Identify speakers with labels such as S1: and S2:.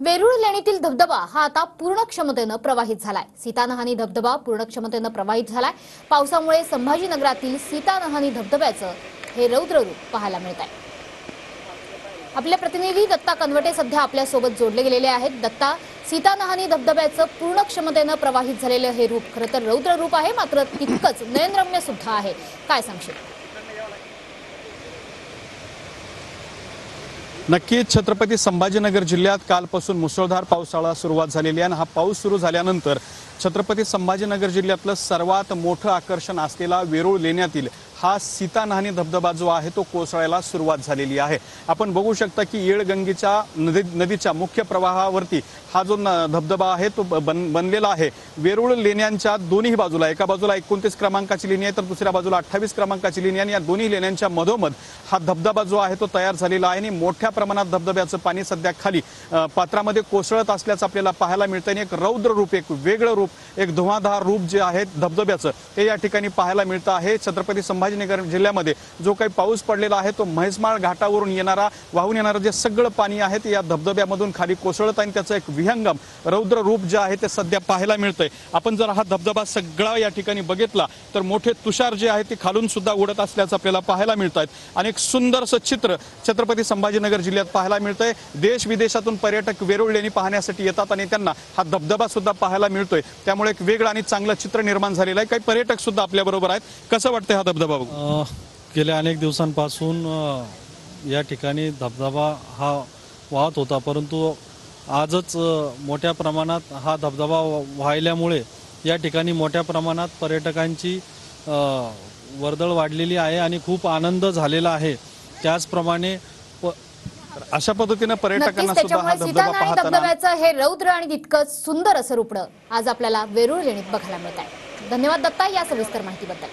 S1: वेरूळ लेणीतील धबधबा हा आता पूर्ण क्षमतेने प्रवाहित झालाय। सीतानहानी धबधबा पूर्ण क्षमतेने प्रवाहित झालाय। पावसामुळे संभाजीनगरातील सीतानहानी धबधब्याचं हे रौद्र रूप पाहायला मिळत आहे। आपले प्रतिनिधी दत्ता कनवटे सध्या आपल्या सोबत जोडले गेलेले आहेत। दत्ता, सीतानहानी धबधब्याचं पूर्ण क्षमतेने प्रवाहित झालेलं हे रूप खरं तर रौद्र रूप आहे, मात्र तितकंच नयनरम्य सुद्धा आहे। काय सांगशील?
S2: नक्कीच छत्रपती संभाजीनगर जिल्ह्यात कालपासून मुसळधार पावसाळा सुरुवात झालेली आहे आणि हा पाऊस सुरू झाल्यानंतर छत्रपती संभाजीनगर जिल्ह्यातलं सर्वात मोठं आकर्षण असलेला वेरूळ लेण्यातील हा सीतानहानी धबधबा जो आहे तो कोसळायला सुरुवात झालेली आहे। आपण बघू शकता की येळगंगेच्या नदीच्या मुख्य प्रवाहावरती हा जो धबधबा आहे तो बनलेला आहे। वेरूळ लेण्यांच्या दोन्ही बाजूला, एका बाजूला 29 क्रमांकाची लेणी आहे तर दुसऱ्या बाजूला 28 क्रमांकाची लेणी, आणि या दोन्ही लेण्यांच्या मधोमध हा धबधबा जो आहे तो तयार झालेला आहे आणि मोठ्या प्रमाणात धबधब्याचं पाणी सध्या खाली पात्रामध्ये कोसळत असल्याचं आपल्याला पाहायला मिळतं आणि एक रौद्र रूप, एक वेगळं रूप, एक धुवाधार रूप जे आहे धबधब्याचं ते या ठिकाणी पाहायला मिळतं आहे। छत्रपती संभाजीनगर जिल्ह्यामध्ये जो काही पाऊस पडलेला आहे तो म्हैसमाळ घाटावरून वाहून येणारं जे सगळं पाणी आहे ते या धबधब्यामधून खाली कोसळत आहे आणि त्याचं एक विहंगम रौद्र रूप जे आहे ते सध्या पाहायला मिळतंय। आपण जर हा धबधबा सगळा या ठिकाणी बघितला तर मोठे तुषार जे आहे ते खालून सुद्धा उडत असल्याचं आपल्याला पाहायला मिळत आहे आणि एक सुंदरसं चित्र छत्रपती संभाजीनगर जिल्ह्यात पाहायला मिळतंय। देश विदेशातून पर्यटक वेरूळ लेणी पाहण्यासाठी येतात आणि त्यांना हा धबधबा सुद्धा पाहायला मिळतोय, त्यामुळे एक वेगळं आणि चांगलं चित्र निर्माण झालेलं आहे। काही पर्यटक सुद्धा आपल्या बरोबर आहेत। कसं वाटतंय हा धबधबा?
S3: गेल्या अनेक दिवसांपासून या ठिकाणी धबधबा हा वाहत होता, परंतु आजच मोठ्या प्रमाणात हा धबधबा वाहिल्यामुळे या ठिकाणी मोठ्या प्रमाणात पर्यटकांची वर्दळ वाढलेली आहे आणि खूप आनंद झालेला आहे। त्याचप्रमाणे
S2: अशा पद्धतीने पर्यटकांना सुद्धा हा धबधबा पाहताना
S1: धबधब्याचं हे रौद्र आणि तितकंच सुंदर असं रूप आज आपल्याला वेरूळ लेणीत बघायला मिळत आहे। धन्यवाद दत्ता या सविस्तर माहितीबद्दल।